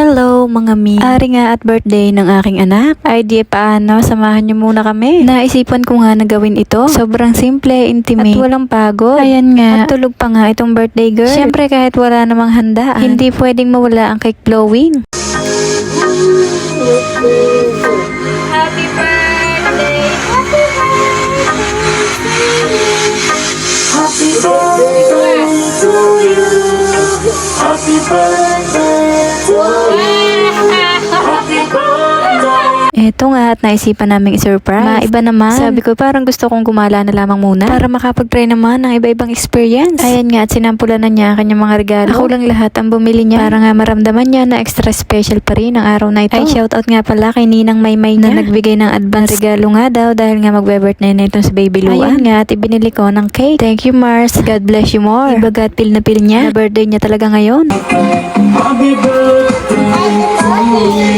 Hello mga mi. Ari nga at birthday ng aking anak. Ay di paano, samahan niyo muna kami. Naisipan ko nga na gawin ito. Sobrang simple, intimate, at walang pagod. Ayan nga, at tulog pa nga itong birthday girl. Siyempre kahit wala namang handaan, hindi pwedeng mawala ang cake blowing. Happy birthday! Happy birthday to you. Happy birthday to you. Happy birthday. Eto nga at naisipan naming i-surprise. Maiba naman. Sabi ko parang gusto kong gumala na lamang muna para makapag-try naman ng iba-ibang experience. Ayan nga at sinampulan na niya kanyang mga regalo. Ako lang lahat ang bumili niya para nga maramdaman niya na extra special pa rin ang araw na ito. Ay shoutout nga pala kay Ninang Maymay niya na nagbigay ng advance regalo nga daw dahil nga magbe-birthday na itong si Baby Luan. Ayan nga at ibinili ko ng cake. Thank you Mars. God bless you more. Ibaga at pil na pil niya. Na birthday niya talaga ngayon. Happy birthday.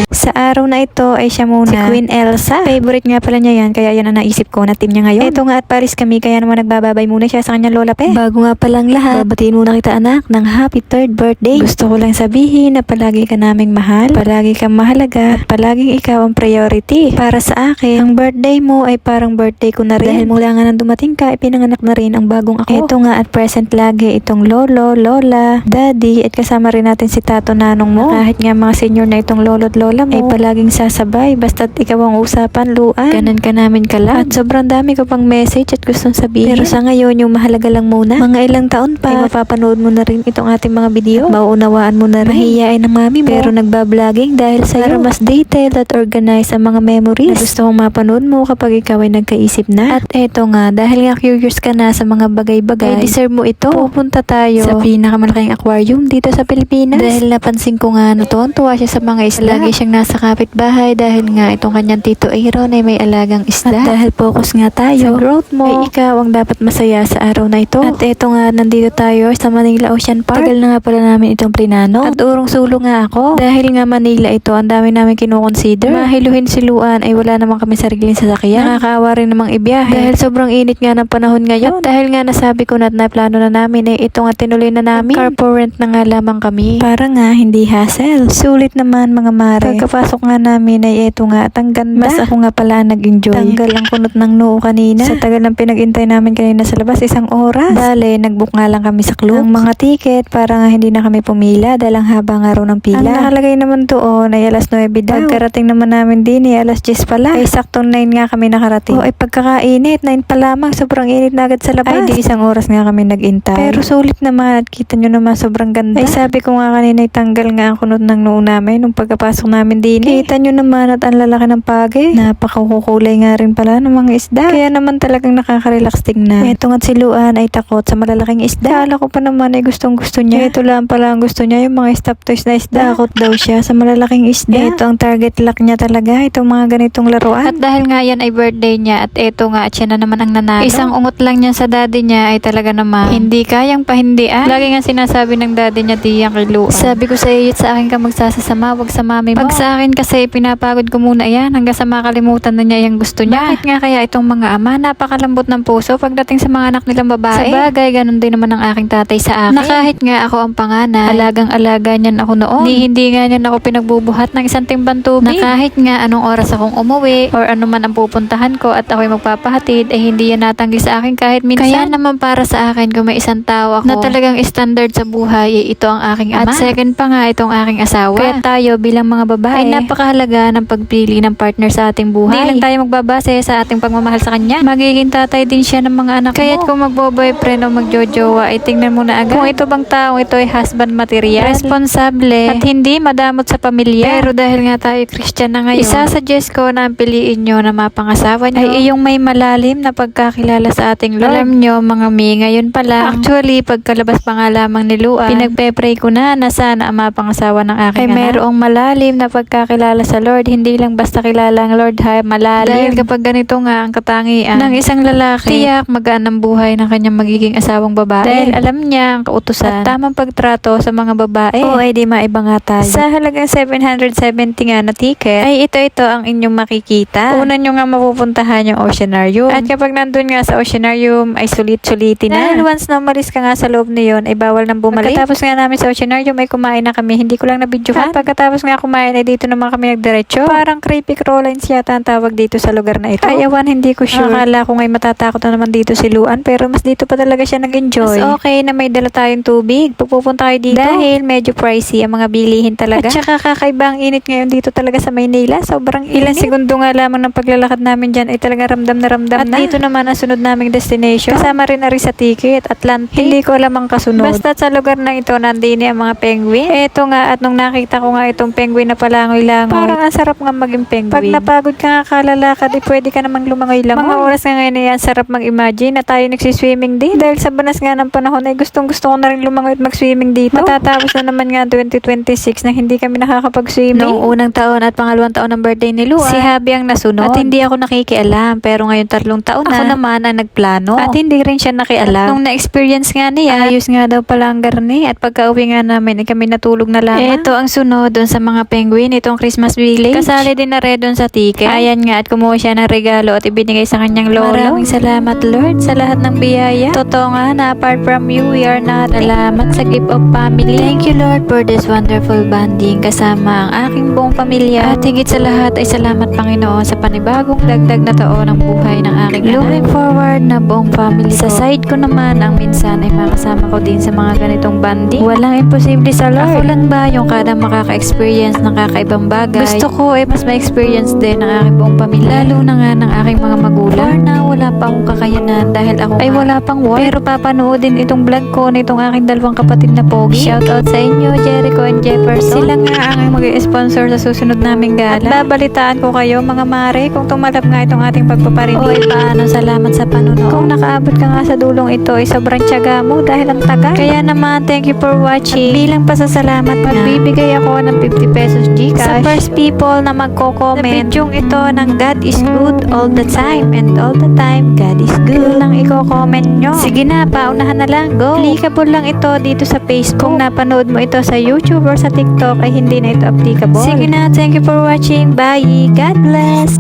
Sa araw na ito ay siya muna, si Queen Elsa. Favorite nga pala niya yan, kaya yan ang naisip ko na team niya ngayon. Ito nga at Paris kami, kaya naman nagbababay muna siya sa kanyang lola pe. Bago nga palang lahat, babatiin muna kita anak ng happy 3rd birthday. Gusto ko lang sabihin na palagi ka naming mahal, palagi kang mahalaga, at palaging ikaw ang priority. Para sa akin, ang birthday mo ay parang birthday ko na rin. Dahil mula nga nang dumating ka, ipinanganak na rin ang bagong ako. Ito nga at present lagi itong lolo, lola, daddy, at kasama rin natin si tato nanong mo. Kahit nga mga senior na itong lolo at lola mo, ay palaging sasabay basta't ikaw ang usapan, luan. Ganon ka namin kalab. At sobrang dami ko pang message at gustong sabihin. Pero sa ngayon, yung mahalaga lang muna. Mga ilang taon pa, ay mapapanood mo na rin itong ating mga video. At mauunawaan mo na rin. Mahihiyain ng mami mo. Pero nagbabloging dahil sa'yo. Para mas detailed at organized ang mga memories na gusto kong mapanood mo kapag ikaw ay nagkaisip na. At eto nga, dahil nga curious ka na sa mga bagay-bagay, ay deserve mo ito. Pupunta tayo sa pinakamalaking aquarium dito sa Pilipinas. Dahil napansin ko nga na tuwa siya sa mga isla. Lagi siyang nasa kapitbahay dahil nga itong kanyang tito Aaron ay may alagang isda. At dahil focus nga tayo sa growth mo, ay ikaw ang dapat masaya sa araw na ito. At eto nga, nandito tayo sa Manila Ocean Park. Tagal na nga pala namin itong plinano. At urong-sulo nga ako. Dahil nga Manila ito, ang dami namin kinukonsider. Mahiluhin si Luan ay wala naman kami sariling sasakyan. Nakakaawa rin namang ibiyahe. Dahil sobrang init nga ng panahon ngayon. At dahil nga nasabi ko na plano na namin ay ito nga tinuloy na namin. Carport rent na nga lamang kami. Para nga hindi hassle. Sulit naman mga mare. Pagkapasok nga namin ay eto nga at ang ganda. Mas ako nga pala nag-enjoy. Tanggal ang kunot ng noo kanina. Sa tagal ng pinag-intay namin kanina sa labas, 1 oras. Bale, nag-book nga lang kami sa club. Ang mga ticket para nga hindi na kami pumila dahil ang haba nga raw ng pila. Ang nakalagay naman doon ay alas 9 daw. Pagkarating naman namin din ay alas 10 pala. Ay saktong 9 nga kami nakarating. O ay pagkakainit, 9 pa lamang. Sobrang init na agad sa labas. Ay di 1 oras nga kami nag-intay. Pero sulit naman at kita nyo naman sobrang ganda. Ay sabi ko nga kanina ay tanggal nga ang kunot ng noo namin nung pagkapasok namin din. Kita nyo naman at ang lalaki ng pagi. Napakakukulay nga rin pala ng mga isda. Kaya naman talagang nakaka-relax tingnan. Ito nga si Luan ay takot sa malalaking isda. Kala ko pa naman ay gustong gusto niya. Ito lang pala ang gusto niya, yung mga stop toys na isda. Takot daw siya sa malalaking isda. Ito ang target lock niya talaga. Itong mga ganitong laruan. At dahil nga yan ay birthday niya at ito nga at siya na naman ang nanalo. Isang ungot lang niya sa daddy niya ay talaga naman hindi kayang pahindian. Lagi nga sinasabi ng daddy niya di yan kay Luan. Sabi ko sa iyo sa akin ka magsasasama, wag sa mami mo. Pag sa akin kasi pinapagod ko muna yan hanggang sa makalimutan na niya yung gusto niya. Bakit nga kaya itong mga ama napakalambot ng puso pagdating sa mga anak nilang babae? Sa bagay, ganun din naman ang aking tatay sa akin. Na kahit nga ako ang panganay, alagang-alaga niyan ako noon. Hindi nga niyan ako pinagbubuhat ng isang timbang tubig. Na kahit nga anong oras akong umuwi or ano man ang pupuntahan ko at ako'y magpapahatid ay hindi yan natanggi sa akin kahit minsan. Kaya naman para sa akin kung may isang tao ako na talagang standard sa buhay ay ito ang aking ama. At second pa nga itong aking asawa. Kaya tayo bilang mga babae ay napakahalaga ng pagpili ng partner sa ating buhay. Hindi lang tayo magbabase sa ating pagmamahal sa kanya. Magiging tatay din siya ng mga anak mo. Kaya't kung magbo-boyfriend o magjojowa ay tingnan mo na agad kung ito bang taong ito ay husband material, responsable at hindi madamot sa pamilya. Pero dahil nga tayo Christian na ngayon, isasuggest ko na ang piliin nyo na mapangasawa nyo ay iyong may malalim na pagkakilala sa ating Lord. Alam nyo mga mi, ngayon pala actually pagkalabas pa nga lamang ni Luan, pinagpe-pray ko na sana ang mapangasawa ng aking anak ay merong malalim na pagkakilala magkakilala sa Lord. Hindi lang basta kilala ang Lord ha, malalim. Dahil kapag ganito nga ang katangian ng isang lalaki, tiyak magaan ang buhay ng kanyang magiging asawang babae. Dahil alam niya ang kautusan at tamang pagtrato sa mga babae. O ay di maiba nga tayo. Sa halagang 770 nga na ticket, ay ito ang inyong makikita. Una nyo nga mapupuntahan yung Oceanarium. At kapag nandun nga sa Oceanarium, ay sulit-sulitin na. Dahil once na umalis ka nga sa loob na yun, ay bawal nang bumalik. Pagkatapos nga namin sa Oceanarium, ay kumain na kami. Hindi ko lang nabidyohan. At pagkatapos nga kumain, ay dito naman kami nagdiretso. Parang creepy crawlines yata ang tawag dito sa lugar na ito. Ay, ewan, hindi ko sure. Akala ko nga'y matatakot na naman dito si Luan, pero mas dito pa talaga siya nag-enjoy. Mas okay na may dala tayong tubig pag pupunta kayo dito. Dahil medyo pricey ang mga bilihin talaga. At saka kakaiba ang init ngayon dito talaga sa Maynila. Sobrang ilang segundo nga lamang ng paglalakad namin dyan ay talaga ramdam na ramdam na. At dito naman ang sunod naming destination. Kasama rin na rin sa ticket, Atlantic. Hindi ko alam ang kasunod. Basta sa lugar na ito, nandini ang mga penguin. Eto nga, at nung nakita ko nga itong penguin na palangoy-langoy, parang ang sarap nga maging penguin. Pag napagod ka nga kalalakad, pwede ka namang lumangoy-langoy. Mga oras nga ngayon ay sarap mag-imagine na tayo nagsiswimming din. Dahil sa banas nga ng panahon ay gustong-gusto ko na rin lumangoy at mag-swimming dito. Matatapos na naman nga 2026 na hindi kami nakakapag-swimming. Noong unang taon at pangalawang taon ng birthday ni Luan, si Habi ang nasunod. At hindi ako nakikialam. Pero ngayon 3 taon na, ako naman ang nagplano. At hindi rin siya nakialam. Nung na-experience nga niya, ayos nga daw pala ang garni. At pagka-uwi nga namin, ay kami natulog na lamang. Ito ang sunod doon sa mga penguin, itong Christmas Village. Kasali din na rin doon sa ticket. Ayan nga, at kumuha siya ng regalo at ibinigay sa kanyang lolo. Maraming salamat Lord sa lahat ng biyaya. Totoo nga na apart from you, we are not. Salamat sa gift of family. Thank you Lord for this wonderful bonding kasama ang aking buong pamilya. At higit sa lahat ay salamat Panginoon sa panibagong dagdag na taon ng buhay ng aking anak. Looking forward na buong family ko. Sa side ko naman, ang minsan ay makasama ko din sa mga ganitong bonding. Walang imposible sa Lord. Ako lang ba yung kada makaka-experience ng kakaibang bagay? Gusto ko ay mas ma-experience din ng aking buong pamilya. Lalo na nga ng aking mga magulang. For now, wala pa akong kakayanan dahil ako ay wala pang work. Pero papanoodin itong vlog ko na itong aking dalawang kapatid na pogi. Shoutout sa inyo, Jericho and Jefferson. Sila nga ang mag-sponsor sa susunod naming gala. At babalitaan ko kayo mga mare kung tumalab nga itong ating pagpaparinig. Oy, paano salamat sa panonood. Kung nakaabot ka nga sa dulong ito ay sobrang tiyaga mo dahil ang tagal. Kaya naman, thank you for watching. At bilang pasasalamat na, magbibigay ako ng 50 pesos Gcash sa first people na magko-comment sa videong ito ng God is good all the time and all the time God is good. Yun lang i-comment nyo. Sige na, paunahan na lang. Go! Applicable lang ito dito sa Facebook. Kung napanood mo ito sa YouTube or sa TikTok ay hindi na ito applicable. Sige na, thank you for watching. Bye! God bless!